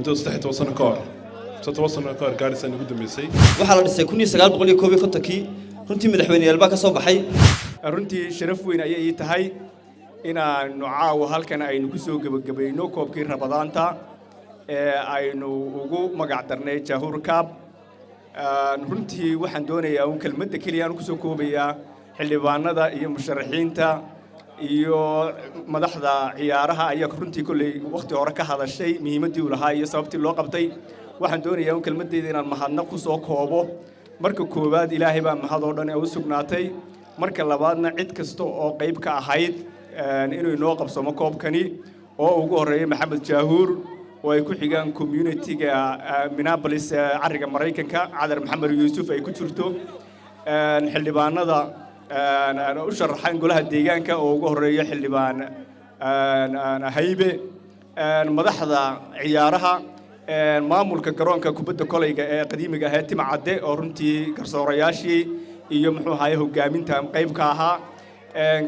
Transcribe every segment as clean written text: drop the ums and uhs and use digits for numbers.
muddo 3 sano ka hor 7 sano ka hor gaaraysan ugu dambeysay waxa la dhisay 1951 runtii madaxweynayaal baa ka soo baxay runtii sharaf weyn ayay tahay inaan caawa halkan aynu ku soo gabagabayno koobkii Rabadaanta ee aynu ugu magac darnay Jahur Cup runtii waxaan doonayaa in kelmadda kaliya aan ku soo koobayaa xildhibaanada iyo musharaxiinta iyo madaxda ciyaaraha ayaa runtii kulay waqti hore ka hadashay muhiimadii uu lahaa iyo sababtii loo qabtay waxaan doonayaa in kelmaddeeda inaan mahadnaq ku soo koobo marka koowaad Ilaahay baa mahad oo dhan u sugnaatay marka labaadna cid kasta oo qayb ka ahayd inuu inoo qabsamo koobkani oo ugu horeeyay Maxamed Jaahuur oo ay ku xigaan community-ga Minneapolis cariga Mareykanka Cadar Maxamed Yuusuf ay ku jirto xildhibaanada u sharaxan golaha deegaanka oo ugu horeeyay xildhibaan Haybe madaxda ciyaaraha maamulka garoonka kubadda kolayga ee qadiimiga ah Timcadde oo runtii garsoorayaashii iyo muxuu ahaay hogaaminta qayb ka ahaa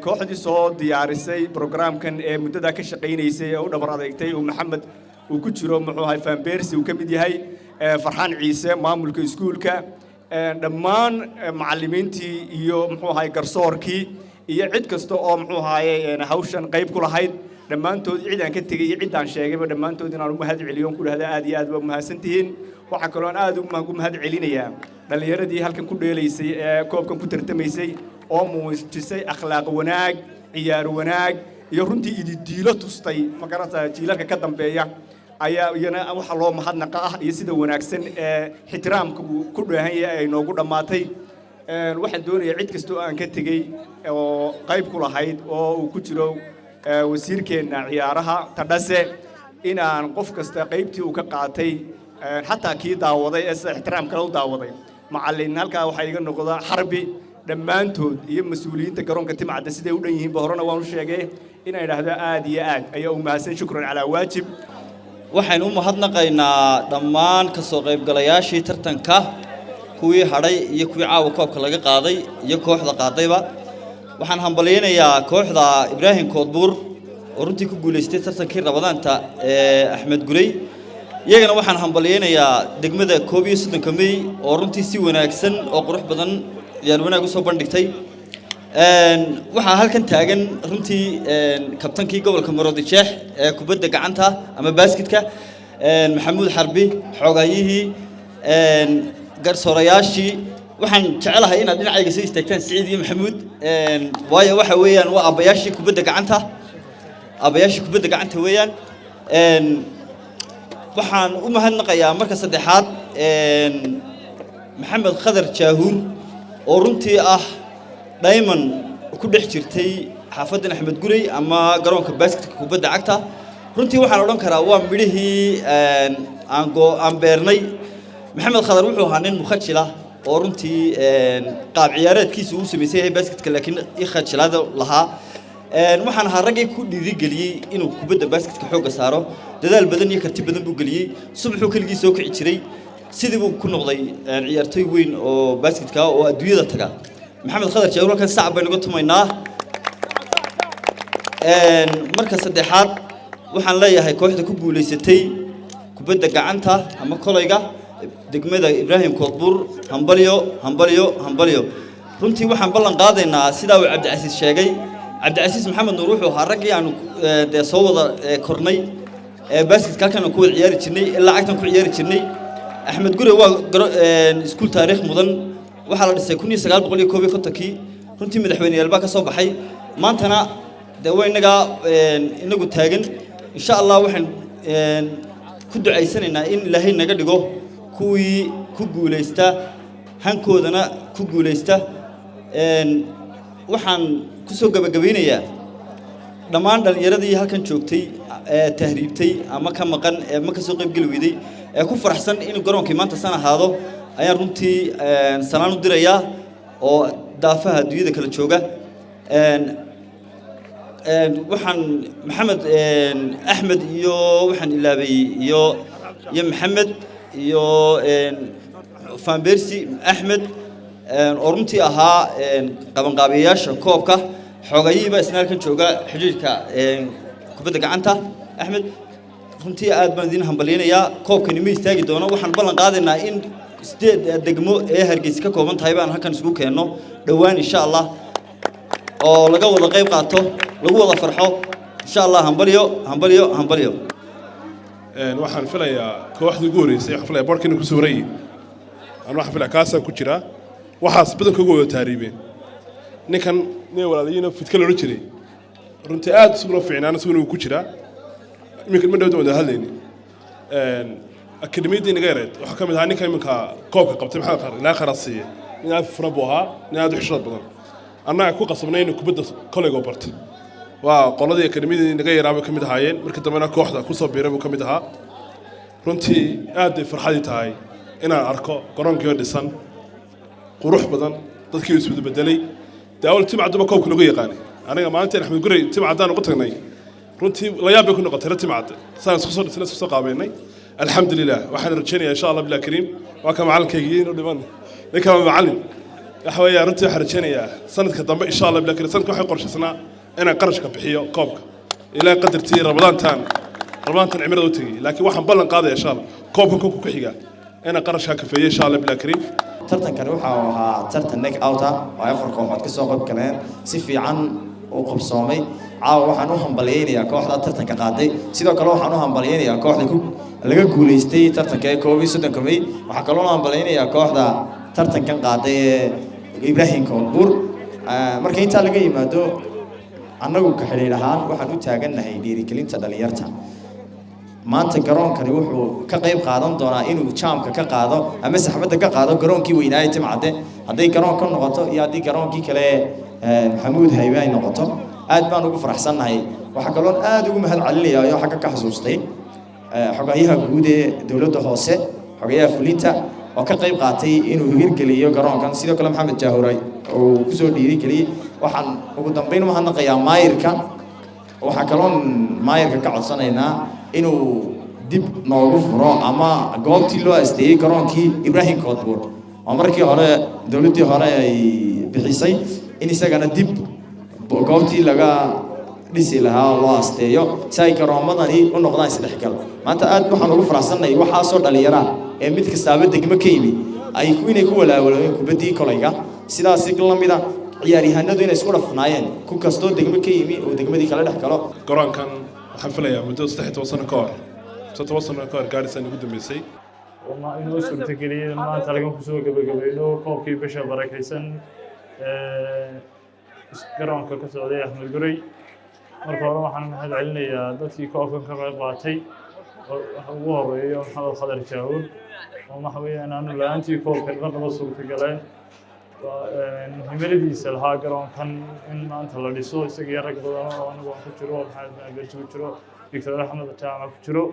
kooxdii soo diyaarisay programkan ee muddada ka shaqeynaysay oo u dhabar adeegtay oo Maxamed uu ku jiro muxuu ahaay Fanbeersi uu ka mid yahay Farxaan Ciise maamulka iskuulka dhammaan macallimiintii iyo muxuu ahaay garsoorkii iyo cid kasta oo muxuu ahaay hawshan qayb ku lahayd dhammaantood cid aan ka tagay iyo cid aan sheegayba dhammaantood inaan u mahad celiyo ku dhahda aad iyo aad ba mahadsantihiin waxa kale oo aad ugu mahad celinayaa dhalinyaradii halkan ku dheelaysay ee koobkan ku tartamaysay oo muujisay akhlaaq wanaag ciyaar wanaag iyo runtii ididiilo tustay magarata jiilalka ka dambeeya ayaa iyana waxa loo mahadnaqa ah iyo sida wanaagsan ee ixtiraamka ku dheehan yahay ay noogu dhamaatay waxaan doonayaa cid kasta oo aan ka tagay oo qayb ku lahayd oo uu ku jiro wasiirkeena ciyaaraha Tadhase inaan qof kasta qaybtii uu ka qaatay xataa kii daawaday ee ixtiraam kale u daawaday macallin halka waxa iga noqda Xarbi dhammaantood iyo mas'uuliyiinta garoonka Timcadde siday u dhan yihiin horena waan u sheegay inay yiraahdo aad iyo aad ayaa u mahadsan shukran ala waajib waxaan u mahadnaqaynaa dhammaan ka soo qaybgalayaashii tartanka kuwii hadhay iyo kuwii caawa koobka laga qaaday iyo kooxda qaadayba waxaan hambaleynayaa kooxda Ibraahim Koodbuur oo runtii ku guuleystay tartankii Rabadaanta ee Axmed Guley iyagana waxaan hambaleynayaa degmada 31 May oo runtii si wanaagsan oo qurux badan ciyaar wanaag u soo bandhigtay waxa halkan taagan runtii kabtankii gobolka Maroodijeex ee kubadda gacanta ama basketka Maxamuud Xarbi xoogayihii garsoorayaashii waxaan jecelahay inaad dhinacayga soo istaagtaan Saciid iyo Maxamuud waayo waxa weeyaan waa abayaashii kubadda gacanta weeyaan waxaan u mahadnaqayaa marka saddexaad Maxamed Khadar Jaahuur oo runtii ah Diamond ku dhex jirtay xaafadan Axmed Guley ama garoonka basketka kubadda cagta runtii waxaan oran karaa waa midhihii aan beernay Maxamed Khadar wuxuu ahaa nin mukhajila oo runtii qaab ciyaareedkiisa uu sameeyay basketka laakiin ikhajilada lahaa waxaan ahaa ragay ku dhiirigeliyay inuu kubadda basketka xooga saaro dadaal badan iyo karti badan buu galiyay subaxuu kaligiis soo kici jiray sidii buu ku noqday ciyaartoy weyn oo basketka oo adduunyada taga Maxamed Khadar Jaahuur kan sacab baynu uga tumaynaa marka saddexaad waxaan leeyahay kooxda ku guuleysatay kubadda gacanta ama kolayga degmada Ibraahim Koodbuur hambalyo runtii waxaan ballan qaadaynaa sida uu Cabdicasiis sheegay Cabdicasiis Maxamed Nuur wuxuu ahaa ragii aan soo wada kornay basketka kan ku ciyaari jirnay ilaa lacagtan ku ciyaari jirnay Axmed Guley waa iskuul taariikh mudan waxa la dhisay 1951 runtii madaxweynayaal baa ka soo baxay maantana dawaynaga inagu taagan insha Allah waxaan ku ducaysanaynaa in Ilaahay naga dhigo kuwii ku guuleysta hankoodana ku guuleysta waxaan ku soo gabagabeynayaa dhammaan dhalinyaradii halkan joogtay tahriibtay ama ka maqan ma ka soo qayb gal weeday ku faraxsan in garoonkii maanta san ahaado ayaan runtii salaan u dirayaa oo daafaha adduunyada kala jooga waxaan Maxamed Axmed iyo waxaan ilaabay iyo Maxamed iyo Fanbeersi Axmed oo runtii ahaa qabanqaabiyaasha koobka xoogayihii baa isna halkan jooga xiriirka kubadda gacanta Axmed runtii aad baan idin hambalyeynaya koobkani ma istaagi doono waxaan ballan qaadaynaa in sideed degmo ee Hargeysa ka kooban tahay baan halkan isugu keenno dhawaan insha Allah oo laga wada qayb qaato lagu wada farxo insha Allah hambalyo waxaan filayaa kooxda ugu horeysay waxaan filayaa boorkina ku soo wareeyay waxaan filayaa kaasa ku jira waxaas badankooda wada taariibeen ninkan nin walaalihiina fidka loo jiray runtii aad isugu fiicnaan isugu ku jira iminka ma dhawdo wada hadlayni akademiyada inaga yareed waxa kamid ahaa ninka iminka koobka qabtay maxaa qaar ilaa qarasiye nin aad fura buu ahaa nin aad u xishad badan annaga ku qasabnay in kubadda koleyga bartay waa qoladii akademiyada inaga yaraabay kamid ahaayeen markii dambena kooxda ku soo biiray buu kamid ahaa runtii aad ay farxadii tahay inaan arko garoonkii dhisan qurux badan dadkii isku bedelay daawal timcadba koobka lagu yaqaanay aniga maalintii Axmed Gurey timcadaan ugu tagnay runtii la yaab bay ku noqotay timcad saan isku soo dhisnay soo qaabeynay alxamdulillah waxaan rajaynayaa insha Allah bilaa kariim waa ka macallinkayga inuu dhiman ninka macallin waxa weeye runtii waxaan rajaynayaa sanadka dambe insha Allah bilaa kariim sanadka waxay qorshaysnaa inaan qarashka bixiyo koobka ilaa qadartii Ramadaantan cimrada u tagay laakiin waxaan ballan qaadayaa insha Allah koobka ku xiga inaan qarashka ka feeyo insha Allah bilaa kariim tartankan waxa uu ahaa tartan neck out ah oo afar kooxood ka soo qayb galeen si fiican u qabsoomay caawa waxaan u hambalyeeynaa kooxda tartanka qaaday sidoo kale waxaan u hambalyeeynaa kooxda laga guuleystay tartanka COVID-19 kamay waxa kale oo hambalyeeynaa kooxda tartankan qaaday Ibrahim Koonbur marka inta laga yimaado annagu ka xiriir ahaan waxaan u taaganahay dhiirigelinta dhalinyarta maanta garoonkani wuxuu ka qayb qaadan doonaa inuu jaamka ka qaado ama saxmadda ka qaado garoonkii weynaa ee Timcade haday garoon ka noqoto iyo hadii garoonkii kale Maxamuud Haybe ay noqoto aad baan ugu faraxsanahay waxa kale oo aad ugu mahad celinayaa oo xagga ka xasuustay xogayaha guud ee dawladda hoose xogayaha fulinta oo ka qayb qaatay inuu hirgeliyo garoonkan sidoo kale Maxamed Jaahuray oo ku soo dhiirigeliyay waxaan ugu dambeyn u mahadnaqayaa maayirka waxa kale oo maayirka ka codsanaynaa inuu dib noogu furo ama goobtii loo asteeyay garoonkii Ibrahim Koonbur oo markii hore dawladdii hore ay bixisay in isagana dib goobtii laga dhisi lahaa loo asteeyo si ay garoomadani u noqdaan isdhexgal maanta aad waxaan ugu faraxsanahay waxa soo dhalinyara ee mid kastaaba degmo ka yimi ay inay ku walaawaleen kubaddii koleyga sidaas la mid ah ciyaaryahanadu inay isku dhafnaayeen ku kasto degmo ka yimi oo degmadii kala dhex galo garoonkan waxaan filayaa muddo 3 sano ka hor 7 sano ka hor gaarisan ugu dambeysay وما إنه سرت كليه ما تلاقون كسوة قبله كوب كي بشر بركيسن قران كسعودية أحمد قري مركب وحنا هذا علني دتي كوب كقاطي هو يوم هذا خضر شهور وما حوي أنا لا أنتي كوب كذا بسوق في قلنا نمرد يسالها قران كان إن ما أنت لا لسه يسقي ركض وأنا واحد شرو هذا قلت شرو دكتور أحمد تعمل شرو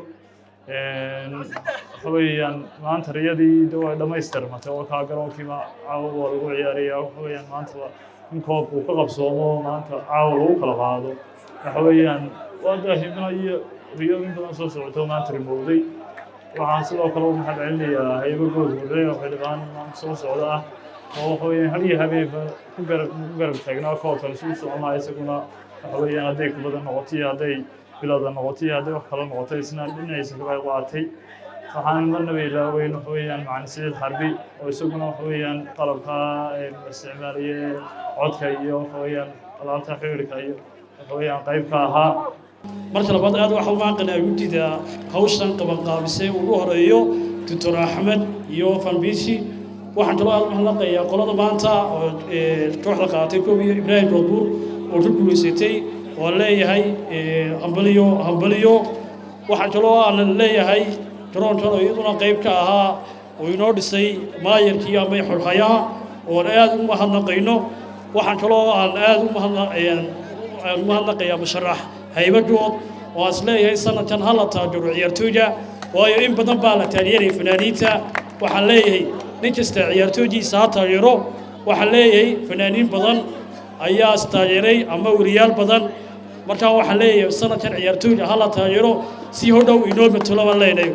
حويان ما أنت رياضي دما يسترمته وكا قرانكي ما عاول lagu ciyaariyo حويان ما أنت إن كوب وقلب صومه ما أنت عاول وقلب هذا حويان وده هنا رياضي بدنا صوته ما أنت رمودي وحاصل وكلام محل علمي هي بقول وريه وحلقان ما أنت صوته هو حويان هذه حبيب كبر تجنا كوب فلسوس وما يسكونا حويان هذيك بدنا نغطي هذي بلاد نغطي هذا وخلا نغطي سنة الدنيا يسكبها قواتي فحنا مرنا بيلا وين حويان مع نسيد حربي ويسكنا حويان طلبها استعمارية عدكية وحويان طلبتها حيركية وحويان قيبكها marka labaad aad waxa uu maaqnaa gudida hawshan qaban qaabisay ugu horeeyo Dr. Axmed iyo Fanbisi waxaan kaloo aad mahadnaqayaa qolada maanta oo kooxda qaatay koobiyo Ibrahim Koonbur oo ku guuleysatay oo leeyahay hambaliyo waxaan kaloo aan leeyahay garoonkan oo iyaduna qayb ka ahaa oo inoo dhisay maayirkii ama xulxayaa oo aad u mahadnaqayno waxaan kaloo aan aad u mahadnaqayaa musharax haybadood oo asleeyahay sanadkan hal taajiro ciyaartooyga waayo in badan baa la taageeray fanaaniinta waxaan leeyahay nin kasta ciyaartooygiisa ha taageero waxaan leeyahay fanaaniin badan ayaa taageeray ama wariyaal badan marka waxaan leeyahay sanadkan ciyaartooyga hal taajiro si hodhow inoo matalo baan leenahay